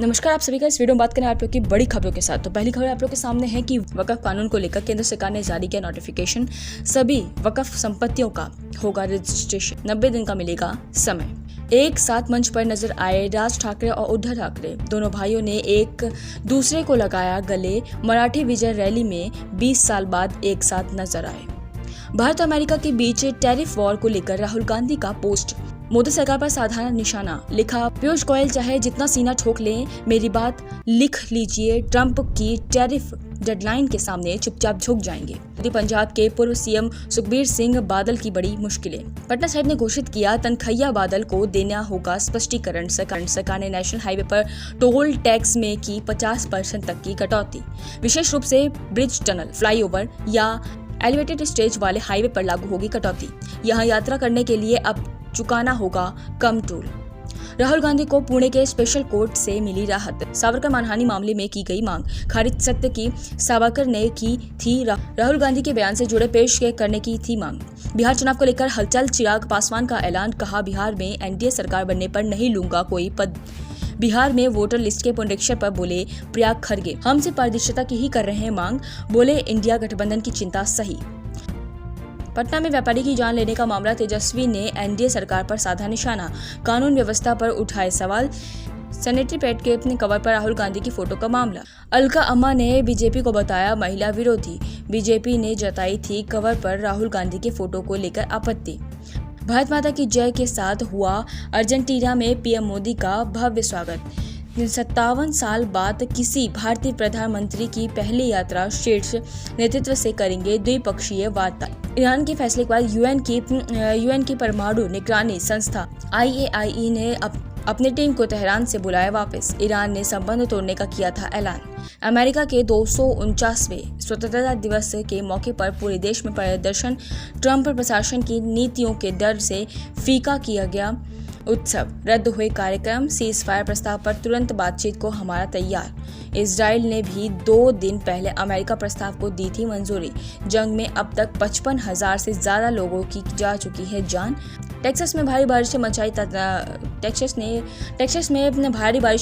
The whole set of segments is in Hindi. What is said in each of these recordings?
नमस्कार, आप सभी का इस वीडियो में बात करें आप लोग की बड़ी खबरों के साथ। तो पहली खबर आप लोग के सामने है कि वक्फ कानून को लेकर केंद्र सरकार ने जारी किया नोटिफिकेशन। सभी वक्फ संपत्तियों का होगा रजिस्ट्रेशन, 90 दिन का मिलेगा समय। एक साथ मंच पर नजर आए राज ठाकरे और उद्धव ठाकरे। दोनों भाइयों ने एक दूसरे को लगाया गले। मराठी विजय रैली में 20 साल बाद एक साथ नजर आए। भारत और अमेरिका के बीच टैरिफ वॉर को लेकर राहुल गांधी का पोस्ट। मोदी सरकार पर साधारण निशाना, लिखा पीयूष गोयल चाहे जितना सीना ठोक लें, मेरी बात लिख लीजिए। ट्रंप की टैरिफ डेडलाइन के सामने चुपचाप झुक जाएंगे। पंजाब के पूर्व सीएम सुखबीर सिंह बादल की बड़ी मुश्किलें। पटना साहिब ने घोषित किया तनखैया बादल को देना होगा स्पष्टीकरण। सरकार ने नेशनल हाईवे पर टोल टैक्स में की 50% तक की कटौती। विशेष रूप से ब्रिज, टनल, फ्लाईओवर या एलिवेटेड स्टेज वाले हाईवे पर लागू होगी कटौती। यहाँ यात्रा करने के लिए अब चुकाना होगा कम टोल। राहुल गांधी को पुणे के स्पेशल कोर्ट से मिली राहत। सावरकर मानहानि मामले में की गई मांग खारिज सत्य की सावरकर ने की थी। राहुल गांधी के बयान से जुड़े पेश करने की थी मांग। बिहार चुनाव को लेकर हलचल, चिराग पासवान का ऐलान। कहा बिहार में एनडीए सरकार बनने पर नहीं लूंगा कोई पद। बिहार में वोटर लिस्ट के पुनरीक्षण पर बोले प्रयाग खरगे, हम सिर्फ पारदर्शिता की ही कर रहे हैं मांग। बोले इंडिया गठबंधन की चिंता सही। पटना में व्यापारी की जान लेने का मामला, तेजस्वी ने एनडीए सरकार पर साधा निशाना। कानून व्यवस्था पर उठाए सवाल। सैनिटरी पैड के अपने कवर पर राहुल गांधी की फोटो का मामला। अलका अम्मा ने बीजेपी को बताया महिला विरोधी। बीजेपी ने जताई थी कवर पर राहुल गांधी के फोटो को लेकर आपत्ति। भारत माता की जय के साथ हुआ अर्जेंटीना में पीएम मोदी का भव्य स्वागत। 57 साल बाद किसी भारतीय प्रधानमंत्री की पहली यात्रा शीर्ष नेतृत्व से करेंगे द्विपक्षीय वार्ता। ईरान के फैसले के बाद यूएन की परमाणु निगरानी संस्था IAEA ने अपनी टीम को तेहरान से बुलाया वापस। ईरान ने संबंध तोड़ने का किया था ऐलान। अमेरिका के 249वें स्वतंत्रता दिवस के मौके पर पूरे देश में प्रदर्शन। ट्रंप प्रशासन की नीतियों के डर से फीका किया गया उत्सव। रद्द हुए कार्यक्रम। सीज फायर प्रस्ताव पर तुरंत बातचीत को हमारा तैयार। इजराइल ने भी 2 दिन पहले अमेरिका प्रस्ताव को दी थी मंजूरी। जंग में अब तक 55,000 से ज्यादा लोगों की जा चुकी है जान। टेक्सास में भारी बारिश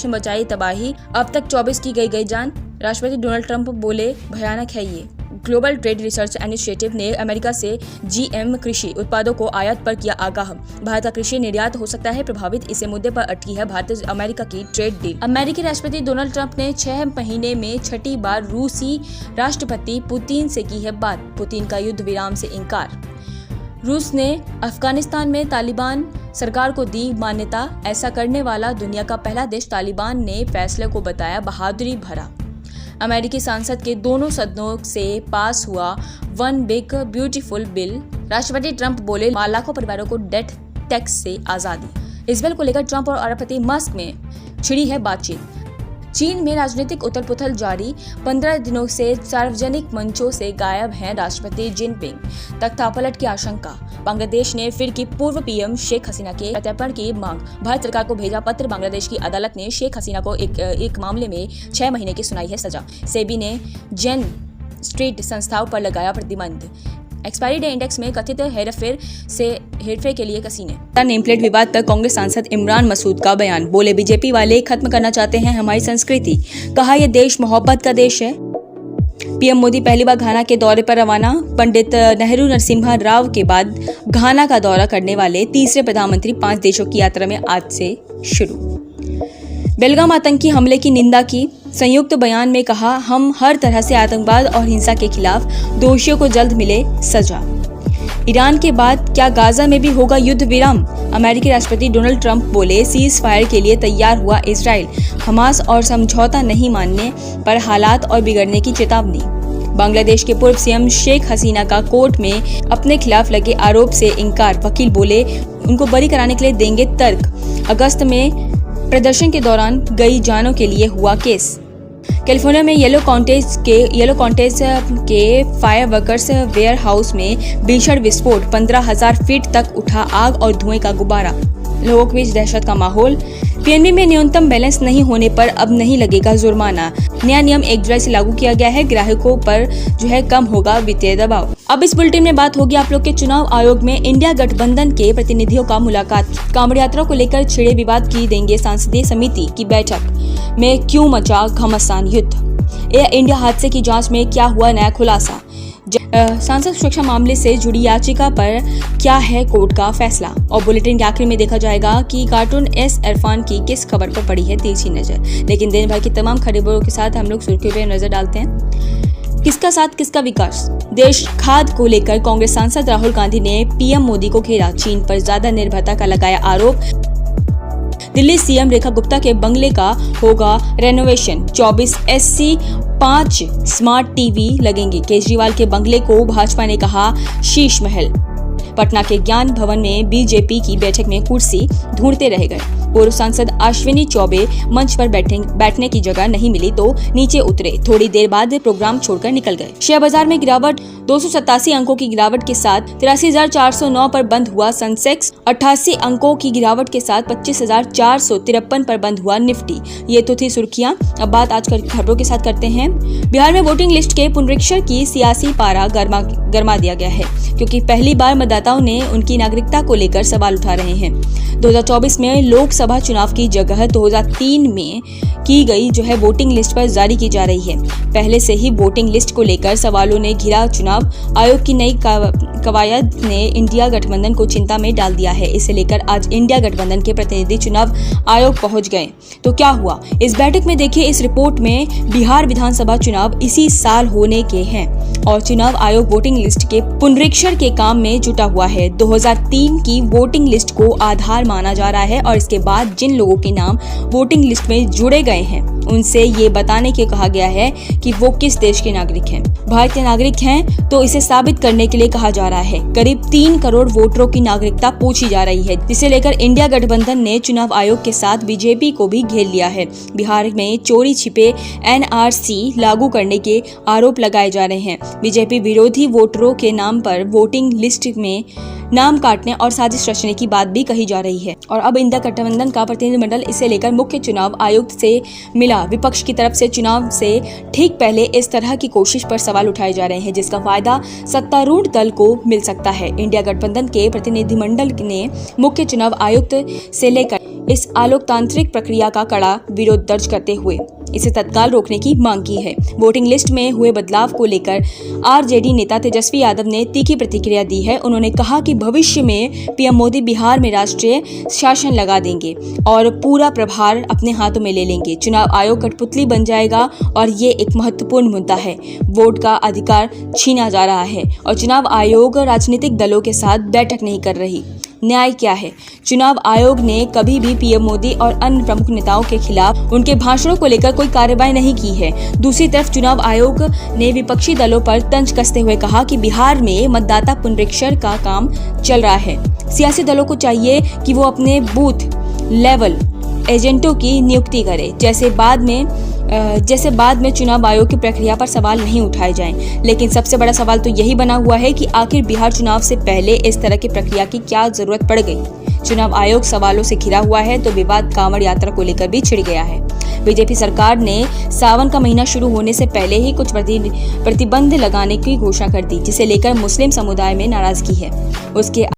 में मचाई तबाही। अब तक 24 की गई जान। राष्ट्रपति डोनाल्ड ट्रंप बोले भयानक है ये। ग्लोबल ट्रेड रिसर्च इनिशिएटिव ने अमेरिका से GM कृषि उत्पादों को आयात पर किया आगाह। भारत का कृषि निर्यात हो सकता है प्रभावित। इसी मुद्दे पर अटकी है भारत अमेरिका की ट्रेड डील। अमेरिकी राष्ट्रपति डोनाल्ड ट्रंप ने 6 महीने में छठी बार रूसी राष्ट्रपति पुतिन से की है बात। पुतिन का युद्ध विराम से इंकार। रूस ने अफगानिस्तान में तालिबान सरकार को दी मान्यता। ऐसा करने वाला दुनिया का पहला देश। तालिबान ने फैसले को बताया बहादुरी भरा। अमेरिकी संसद के दोनों सदनों से पास हुआ वन बिग ब्यूटीफुल बिल। राष्ट्रपति ट्रंप बोले लाखों परिवारों को डेथ टैक्स से आजादी। इस बिल को लेकर ट्रंप और अरबपति मस्क में छिड़ी है बातचीत। चीन में राजनीतिक उथल-पुथल जारी। 15 दिनों से सार्वजनिक मंचों से गायब हैं राष्ट्रपति जिनपिंग। तख्तापलट की आशंका। बांग्लादेश ने फिर की पूर्व पीएम शेख हसीना के प्रत्यर्पण की मांग। भारत सरकार को भेजा पत्र। बांग्लादेश की अदालत ने शेख हसीना को एक मामले में 6 महीने की सुनाई है सजा। सेबी ने जेन स्ट्रीट संस्थाओं पर लगाया प्रतिबंध। एक्सपायरी डे इंडेक्स में कथित हेरफेर के लिए कसीने। नेम प्लेट विवाद पर कांग्रेस सांसद इमरान मसूद का बयान। बोले बीजेपी वाले खत्म करना चाहते हैं हमारी संस्कृति। कहा यह देश मोहब्बत का देश है। पीएम मोदी पहली बार घाना के दौरे पर रवाना। पंडित नेहरू नरसिम्हा राव के बाद घाना का दौरा करने वाले तीसरे प्रधानमंत्री 5 देशों की यात्रा में आज से शुरू। बेलगाम आतंकी हमले की निंदा की। संयुक्त बयान में कहा हम हर तरह से आतंकवाद और हिंसा के खिलाफ। दोषियों को जल्द मिले सजा। ईरान के बाद क्या गाजा में भी होगा युद्ध विराम। अमेरिकी राष्ट्रपति डोनाल्ड ट्रंप बोले सीज फायर के लिए तैयार हुआ इजराइल। हमास और समझौता नहीं मानने पर हालात और बिगड़ने की चेतावनी। बांग्लादेश के पूर्व सीएम शेख हसीना का कोर्ट में अपने खिलाफ लगे आरोप से इंकार। वकील बोले उनको बरी कराने के लिए देंगे तर्क। अगस्त में प्रदर्शन के दौरान गई जानों के लिए हुआ केस। कैलिफोर्निया में येलो कॉन्टेज के फायर वर्कर्स वेयर हाउस में भीषण विस्फोट। 15,000 फीट तक उठा आग और धुएं का गुब्बारा। लोगों के बीच दहशत का माहौल। पीएनबी में न्यूनतम बैलेंस नहीं होने पर अब नहीं लगेगा जुर्माना। नया नियम 1 जुलाई से लागू किया गया है। ग्राहकों पर कम होगा वित्तीय दबाव। अब इस बुलेटिन में बात होगी आप लोग के चुनाव आयोग में इंडिया गठबंधन के प्रतिनिधियों का मुलाकात। कांवड़ यात्रा को लेकर छिड़े विवाद की देंगे संसदीय समिति की बैठक में क्यों मचा घमासान युद्ध। एयर इंडिया हादसे की जांच में क्या हुआ नया खुलासा। सांसद सुरक्षा मामले से जुड़ी याचिका पर क्या है कोर्ट का फैसला। और बुलेटिन के आखिर में देखा जाएगा कि कार्टून एस इरफान की किस खबर पर पड़ी है तिरछी नजर। लेकिन दिन भर की तमाम खबरों के साथ हम लोग सुर्खियों पर नजर डालते हैं। किसका साथ किसका विकास। देश खाद को लेकर कांग्रेस सांसद राहुल गांधी ने पीएम मोदी को घेरा। चीन पर ज्यादा निर्भरता का लगाया आरोप। दिल्ली सीएम रेखा गुप्ता के बंगले का होगा रेनोवेशन। 24 एससी 5 स्मार्ट टीवी लगेंगे। केजरीवाल के बंगले को भाजपा ने कहा शीश महल। पटना के ज्ञान भवन में बीजेपी की बैठक में कुर्सी ढूंढते रह गए। पूर्व सांसद अश्विनी चौबे मंच पर बैठने की जगह नहीं मिली तो नीचे उतरे। थोड़ी देर बाद प्रोग्राम छोड़कर निकल गए। शेयर बाजार में गिरावट। 287 अंकों की गिरावट के साथ 83,409 पर बंद हुआ सेंसेक्स। 88 अंकों की गिरावट के साथ 25,453 पर बंद हुआ निफ्टी। ये तो थी सुर्खियां। अब बात आज की खबरों के साथ करते हैं। बिहार में वोटिंग लिस्ट के पुनरीक्षण की सियासी पारा गरमा दिया गया है, क्योंकि पहली बार मतदाताओं ने उनकी नागरिकता को लेकर सवाल उठा रहे हैं। 2024 में लोकसभा चुनाव की जगह 2003 में की गई वोटिंग लिस्ट पर जारी की जा रही है। पहले से ही वोटिंग लिस्ट को लेकर सवालों ने घिरा चुनाव आयोग की नई कवायद ने इंडिया गठबंधन को चिंता में डाल दिया है। इसे लेकर आज इंडिया गठबंधन के प्रतिनिधि चुनाव आयोग पहुंच गए। तो क्या हुआ इस बैठक में, देखिए इस रिपोर्ट में। बिहार विधानसभा चुनाव इसी साल होने के हैं और चुनाव आयोग वोटिंग लिस्ट के पुनरीक्षण के काम में जुटा हुआ है। 2003 की वोटिंग लिस्ट को आधार माना जा रहा है और इसके बाद जिन लोगों के नाम वोटिंग लिस्ट में जुड़े गए हैं उनसे ये बताने के कहा गया है कि वो किस देश के नागरिक हैं। भारत के नागरिक हैं तो इसे साबित करने के लिए कहा जा रहा है। करीब 3 करोड़ वोटरों की नागरिकता पूछी जा रही है, जिसे लेकर इंडिया गठबंधन ने चुनाव आयोग के साथ बीजेपी को भी घेर लिया है। बिहार में चोरी छिपे एनआरसी लागू करने के आरोप लगाए जा रहे हैं। बीजेपी विरोधी वोटरों के नाम पर वोटिंग लिस्ट में नाम काटने और साजिश रचने की बात भी कही जा रही है। और अब इंडिया गठबंधन का प्रतिनिधिमंडल इसे लेकर मुख्य चुनाव आयुक्त से मिला। विपक्ष की तरफ से चुनाव से ठीक पहले इस तरह की कोशिश पर सवाल उठाए जा रहे हैं, जिसका फायदा सत्तारूढ़ दल को मिल सकता है। इंडिया गठबंधन के प्रतिनिधिमंडल ने मुख्य चुनाव आयुक्त से लेकर इस आलोकतांत्रिक प्रक्रिया का कड़ा विरोध दर्ज करते हुए इसे तत्काल रोकने की मांग की है। वोटिंग लिस्ट में हुए बदलाव को लेकर आरजेडी नेता तेजस्वी यादव ने तीखी प्रतिक्रिया दी है। उन्होंने कहा कि भविष्य में पीएम मोदी बिहार में राष्ट्रीय शासन लगा देंगे और पूरा प्रभार अपने हाथों में ले लेंगे। चुनाव आयोग कठपुतली बन जाएगा और ये एक महत्वपूर्ण मुद्दा है। वोट का अधिकार छीना जा रहा है और चुनाव आयोग राजनीतिक दलों के साथ बैठक नहीं कर रही। न्याय क्या है। चुनाव आयोग ने कभी भी पीएम मोदी और अन्य प्रमुख नेताओं के खिलाफ उनके भाषणों को लेकर कोई कार्रवाई नहीं की है। दूसरी तरफ चुनाव आयोग ने विपक्षी दलों पर तंज कसते हुए कहा कि बिहार में मतदाता पुनरीक्षण का काम चल रहा है। सियासी दलों को चाहिए कि वो अपने बूथ लेवल एजेंटों की नियुक्ति करे, जैसे बाद में चुनाव आयोग की प्रक्रिया पर सवाल नहीं उठाए जाएं। लेकिन सबसे बड़ा सवाल तो यही बना हुआ है कि आखिर बिहार चुनाव से पहले इस तरह की प्रक्रिया की क्या जरूरत पड़ गई। चुनाव आयोग सवालों से घिरा हुआ है तो विवाद कांवड़ यात्रा को लेकर भी छिड़ गया है। बीजेपी सरकार ने सावन का महीना शुरू होने से पहले ही कुछ प्रतिबंध लगाने की घोषणा कर दी, जिसे लेकर मुस्लिम समुदाय में नाराजगी है। उसके